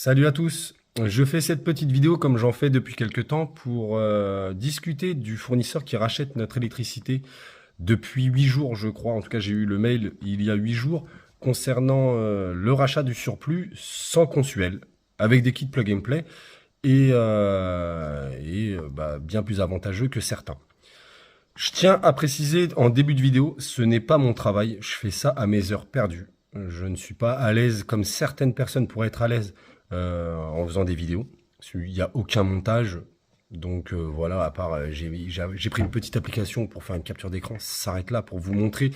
Salut à tous. Je fais cette petite vidéo comme j'en fais depuis quelques temps pour discuter du fournisseur qui rachète notre électricité depuis 8 jours, je crois. En tout cas, j'ai eu le mail il y a 8 jours concernant le rachat du surplus sans consuel avec des kits plug and play et bien plus avantageux que certains. Je tiens à préciser en début de vidéo, ce n'est pas mon travail. Je fais ça à mes heures perdues. Je ne suis pas à l'aise comme certaines personnes pourraient être à l'aise en faisant des vidéos. Il n'y a aucun montage. Donc voilà, à part j'ai pris une petite application pour faire une capture d'écran. Ça s'arrête là pour vous montrer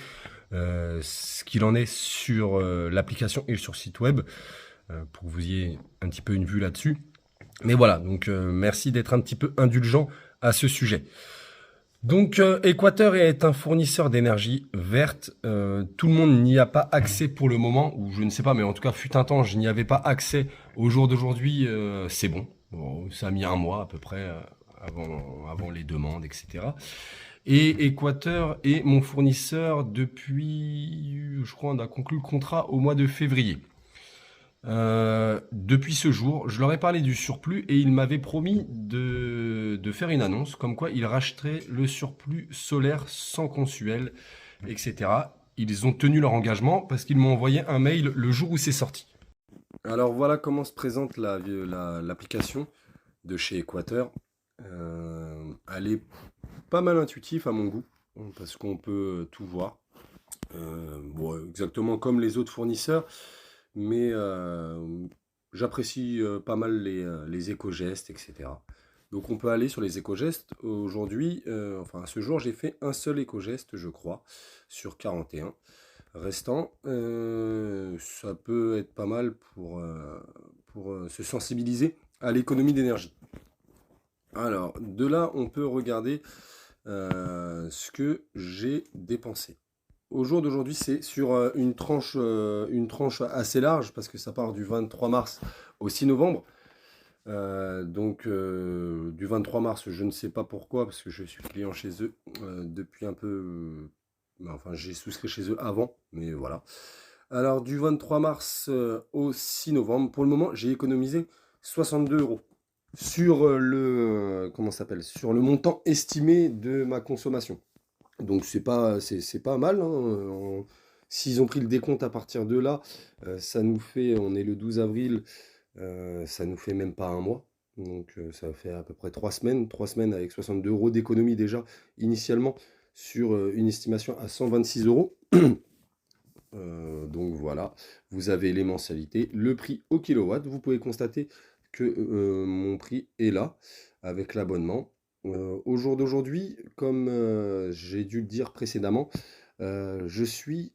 ce qu'il en est sur l'application et sur le site web pour que vous ayez un petit peu une vue là-dessus. Mais voilà, donc merci d'être un petit peu indulgent à ce sujet. Donc, Équateur est un fournisseur d'énergie verte. Tout le monde n'y a pas accès pour le moment, ou je ne sais pas, mais en tout cas, fut un temps, je n'y avais pas accès. Au jour d'aujourd'hui, c'est bon. Bon, ça a mis un mois à peu près avant les demandes, etc. Et Équateur est mon fournisseur depuis, je crois, on a conclu le contrat au mois de février. Depuis ce jour, je leur ai parlé du surplus et ils m'avaient promis de faire une annonce comme quoi ils rachèteraient le surplus solaire sans consuel, etc. Ils ont tenu leur engagement parce qu'ils m'ont envoyé un mail le jour où c'est sorti. Alors voilà comment se présente l'application de chez Équateur. Elle est pas mal intuitive à mon goût parce qu'on peut tout voir. Bon, exactement comme les autres fournisseurs. Mais j'apprécie pas mal les éco-gestes, etc. Donc on peut aller sur les éco-gestes. Aujourd'hui, enfin à ce jour, j'ai fait un seul éco-geste, je crois, sur 41 restant. Ça peut être pas mal pour se sensibiliser à l'économie d'énergie. Alors, de là, on peut regarder ce que j'ai dépensé. Au jour d'aujourd'hui, c'est sur une tranche assez large parce que ça part du 23 mars au 6 novembre. Du 23 mars, je ne sais pas pourquoi parce que je suis client chez eux depuis un peu. Enfin, j'ai souscrit chez eux avant, mais voilà. Alors, du 23 mars au 6 novembre, pour le moment, j'ai économisé 62 euros sur comment ça s'appelle, sur le montant estimé de ma consommation. Donc c'est pas mal, hein. S'ils ont pris le décompte à partir de là, ça nous fait, on est le 12 avril, ça nous fait même pas un mois. Donc ça fait à peu près 3 semaines, 3 semaines avec 62 euros d'économie déjà initialement sur une estimation à 126 euros. Donc voilà, vous avez les mensualités, le prix au kilowatt. Vous pouvez constater que mon prix est là avec l'abonnement. Au jour d'aujourd'hui, comme j'ai dû le dire précédemment, je suis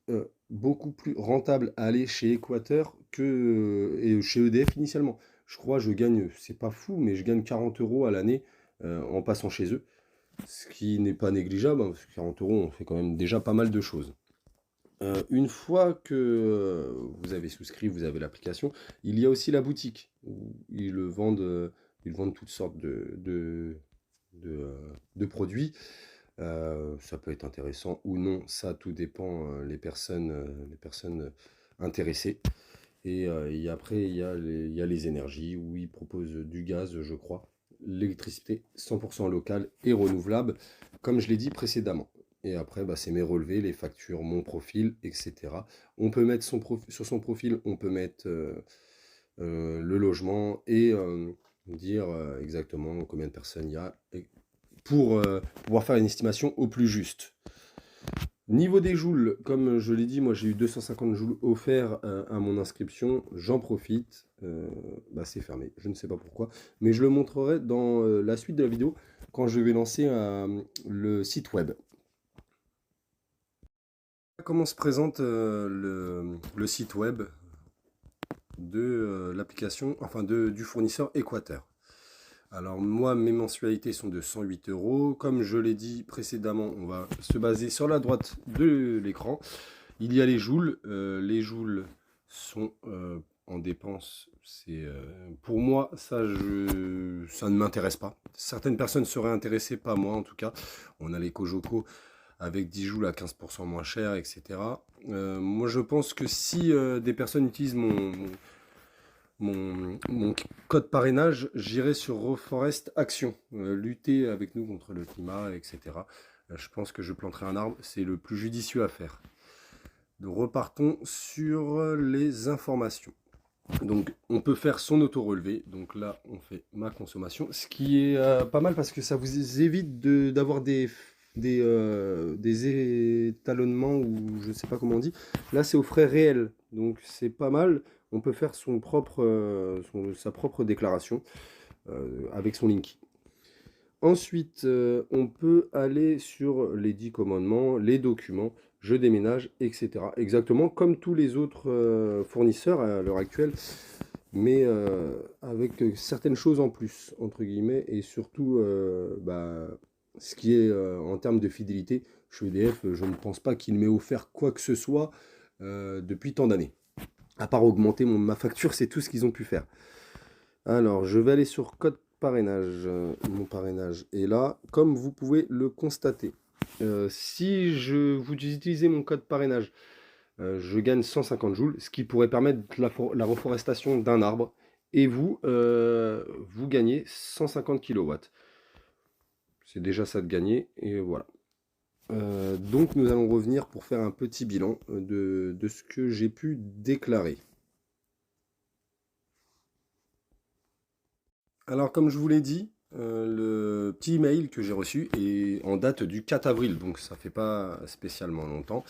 beaucoup plus rentable à aller chez Équateur que et chez EDF initialement. Je crois je gagne, c'est pas fou, mais je gagne 40 euros à l'année en passant chez eux, ce qui n'est pas négligeable, hein, parce que 40 euros, on fait quand même déjà pas mal de choses. Une fois que vous avez souscrit, vous avez l'application, il y a aussi la boutique où ils vendent toutes sortes de produits. Ça peut être intéressant ou non, ça tout dépend les personnes intéressées. Et après, il y a les énergies où ils proposent du gaz, je crois, l'électricité 100% locale et renouvelable, comme je l'ai dit précédemment. Et après, bah, c'est mes relevés, les factures, mon profil, etc. On peut mettre sur son profil, on peut mettre le logement et dire exactement combien de personnes il y a pour pouvoir faire une estimation au plus juste. Niveau des joules, comme je l'ai dit, moi j'ai eu 250 joules offerts à mon inscription. J'en profite. Bah, c'est fermé, je ne sais pas pourquoi. Mais je le montrerai dans la suite de la vidéo quand je vais lancer le site web. Comment se présente le site web de l'application, enfin du fournisseur Équateur. Alors moi, mes mensualités sont de 108 euros. Comme je l'ai dit précédemment, on va se baser sur la droite de l'écran. Il y a les joules. Les joules sont en dépenses. Pour moi, ça ne m'intéresse pas. Certaines personnes seraient intéressées, pas moi en tout cas. On a les Cojoco avec 10 joules à 15% moins cher, etc. Moi, je pense que si des personnes utilisent mon code parrainage, j'irai sur Reforest Action, lutter avec nous contre le climat, etc. Je pense que je planterai un arbre, c'est le plus judicieux à faire. Donc repartons sur les informations. Donc on peut faire son auto-relevé, donc là on fait ma consommation, ce qui est pas mal parce que ça vous évite d'avoir des étalonnements ou je sais pas comment on dit. Là c'est aux frais réels, donc c'est pas mal. On peut faire sa propre déclaration avec son Linky. Ensuite, on peut aller sur les 10 commandements, les documents, je déménage, etc. Exactement comme tous les autres fournisseurs à l'heure actuelle, mais avec certaines choses en plus, entre guillemets, et surtout ce qui est en termes de fidélité. Chez EDF, je ne pense pas qu'il m'ait offert quoi que ce soit depuis tant d'années. À part augmenter ma facture, c'est tout ce qu'ils ont pu faire. Alors, je vais aller sur code parrainage. Mon parrainage est là, comme vous pouvez le constater. Si vous utilisez mon code parrainage, je gagne 150 joules, ce qui pourrait permettre la reforestation d'un arbre. Et vous gagnez 150 kilowatts. C'est déjà ça de gagner, et voilà. Donc nous allons revenir pour faire un petit bilan de ce que j'ai pu déclarer. Alors comme je vous l'ai dit, le petit email que j'ai reçu est en date du 4 avril, donc ça fait pas spécialement longtemps.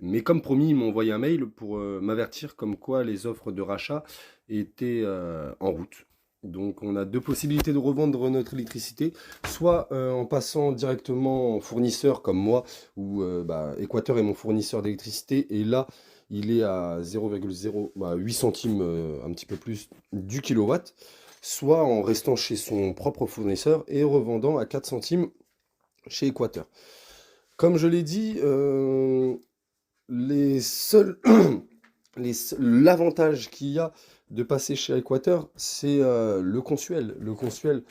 Mais comme promis, ils m'ont envoyé un mail pour m'avertir comme quoi les offres de rachat étaient en route. Donc on a deux possibilités de revendre notre électricité, soit en passant directement en fournisseur comme moi, où Équateur est mon fournisseur d'électricité, et là il est à 0,08 centimes, un petit peu plus du kilowatt, soit en restant chez son propre fournisseur et revendant à 4 centimes chez Équateur. Comme je l'ai dit, l'avantage qu'il y a de passer chez Équateur, c'est le consuel. Le consuel,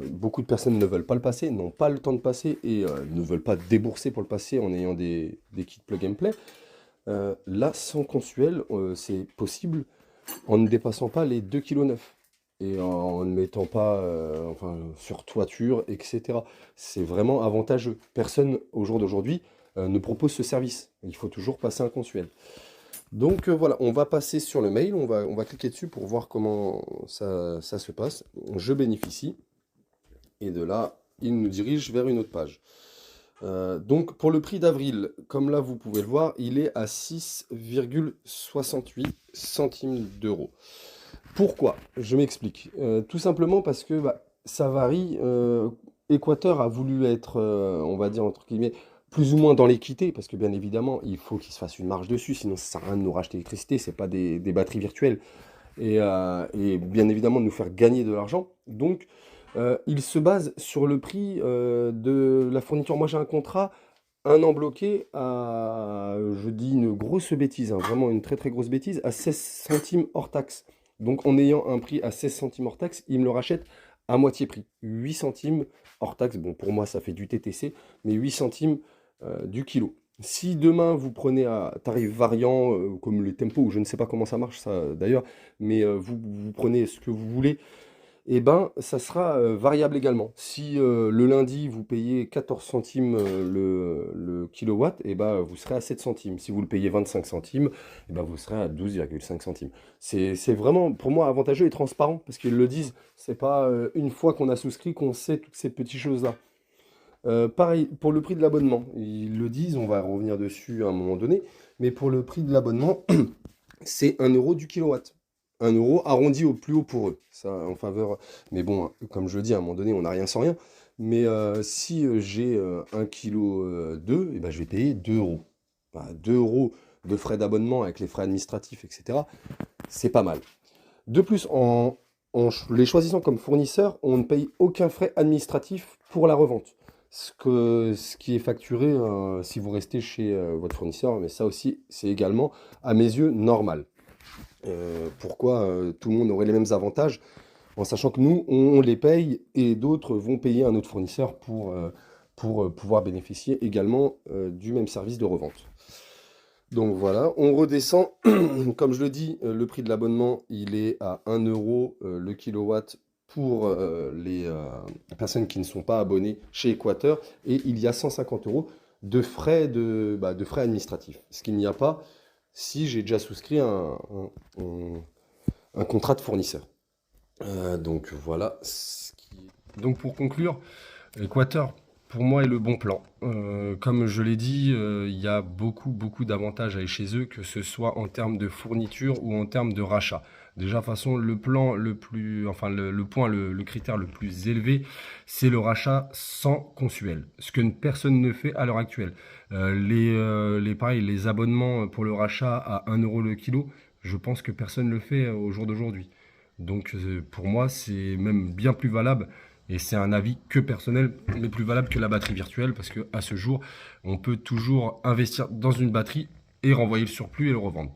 beaucoup de personnes ne veulent pas le passer, n'ont pas le temps de passer et ne veulent pas débourser pour le passer en ayant des kits plug and play. Là, sans consuel, c'est possible en ne dépassant pas les 2,9 kg et en ne mettant pas sur toiture, etc. C'est vraiment avantageux. Personne, au jour d'aujourd'hui, ne propose ce service. Il faut toujours passer un consuel. Donc voilà, on va passer sur le mail, on va cliquer dessus pour voir comment ça se passe. Je bénéficie. Et de là, il nous dirige vers une autre page. Donc pour le prix d'avril, comme là vous pouvez le voir, il est à 6,68 centimes d'euros. Pourquoi? Je m'explique. Tout simplement parce que ça varie. Équateur a voulu être, on va dire entre guillemets, plus ou moins dans l'équité, parce que bien évidemment, il faut qu'il se fasse une marge dessus, sinon ça sert à rien de nous racheter l'électricité, c'est pas des batteries virtuelles. Et bien évidemment de nous faire gagner de l'argent. Donc il se base sur le prix de la fourniture. Moi j'ai un contrat, un an bloqué à, je dis une grosse bêtise, hein, vraiment une très très grosse bêtise, à 16 centimes hors taxe. Donc en ayant un prix à 16 centimes hors taxe, il me le rachète à moitié prix. 8 centimes hors taxe, bon pour moi ça fait du TTC, mais 8 centimes du kilo. Si demain vous prenez à tarif variant, comme les tempos, ou je ne sais pas comment ça marche ça d'ailleurs, mais vous prenez ce que vous voulez, et ben ça sera variable également. Si le lundi vous payez 14 centimes le kilowatt, et ben vous serez à 7 centimes. Si vous le payez 25 centimes, et ben vous serez à 12,5 centimes. C'est vraiment pour moi avantageux et transparent parce qu'ils le disent. C'est pas une fois qu'on a souscrit qu'on sait toutes ces petites choses-là. Pareil pour le prix de l'abonnement, ils le disent, on va revenir dessus à un moment donné, mais pour le prix de l'abonnement, c'est 1 euro du kilowatt. 1 euro arrondi au plus haut pour eux, ça en faveur. Mais bon, comme je le dis, à un moment donné, on n'a rien sans rien. Mais si j'ai 1,2 kg, et ben, je vais payer 2 euros. 2 euros de frais d'abonnement avec les frais administratifs, etc. C'est pas mal. De plus, les choisissant comme fournisseur, on ne paye aucun frais administratif pour la revente. Ce qui est facturé si vous restez chez votre fournisseur, mais ça aussi, c'est également, à mes yeux, normal. Pourquoi tout le monde aurait les mêmes avantages, en sachant que nous, on les paye et d'autres vont payer un autre fournisseur pour pouvoir bénéficier également du même service de revente. Donc voilà, on redescend. Comme je le dis, le prix de l'abonnement, il est à 1 euro le kilowatt pour les personnes qui ne sont pas abonnées chez Équateur. Et il y a 150 euros de frais administratifs. Ce qu'il n'y a pas si j'ai déjà souscrit un contrat de fournisseur. Donc voilà. Donc pour conclure, Équateur, pour moi, est le bon plan. Comme je l'ai dit, il y a beaucoup d'avantages à aller chez eux, que ce soit en termes de fourniture ou en termes de rachat. Déjà, de toute façon, le plan le plus, enfin le critère le plus élevé, c'est le rachat sans consuel, ce que personne ne fait à l'heure actuelle. Pareil, les abonnements pour le rachat à 1 euro le kilo, je pense que personne ne le fait au jour d'aujourd'hui. Donc pour moi, c'est même bien plus valable. Et c'est un avis que personnel, mais plus valable que la batterie virtuelle, parce qu'à ce jour, on peut toujours investir dans une batterie et renvoyer le surplus et le revendre.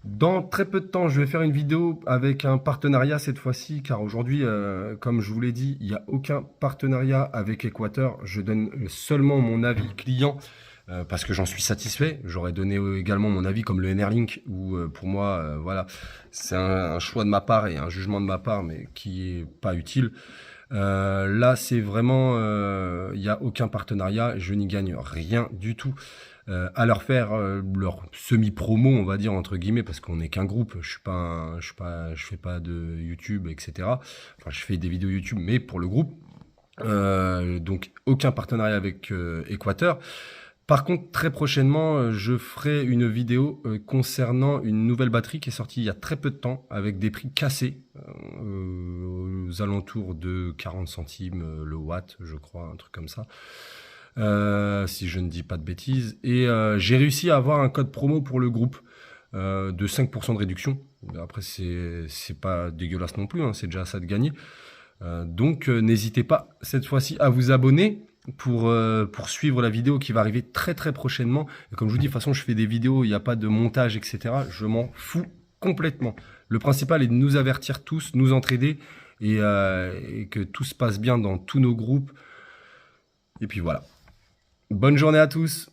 Dans très peu de temps, je vais faire une vidéo avec un partenariat cette fois-ci, car aujourd'hui, comme je vous l'ai dit, il n'y a aucun partenariat avec Équateur. Je donne seulement mon avis client, parce que j'en suis satisfait. J'aurais donné également mon avis comme le Enerlink, où pour moi, voilà, c'est un choix de ma part et un jugement de ma part, mais qui est pas utile. Là, c'est vraiment, il n'y a aucun partenariat, je n'y gagne rien du tout. À leur faire leur semi-promo, on va dire entre guillemets, parce qu'on n'est qu'un groupe. Je fais pas de YouTube, etc. Enfin, je fais des vidéos YouTube, mais pour le groupe. Donc aucun partenariat avec Équateur. Par contre, très prochainement, je ferai une vidéo concernant une nouvelle batterie qui est sortie il y a très peu de temps, avec des prix cassés, aux alentours de 40 centimes le watt, je crois, un truc comme ça. Si je ne dis pas de bêtises. Et j'ai réussi à avoir un code promo pour le groupe de 5% de réduction. Après, c'est pas dégueulasse non plus, hein, c'est déjà ça de gagner. Donc, n'hésitez pas cette fois-ci à vous abonner pour suivre la vidéo qui va arriver très prochainement. Et comme je vous dis, de toute façon, je fais des vidéos, il n'y a pas de montage, etc. Je m'en fous complètement. Le principal est de nous avertir tous, nous entraider et que tout se passe bien dans tous nos groupes. Et puis voilà. Bonne journée à tous!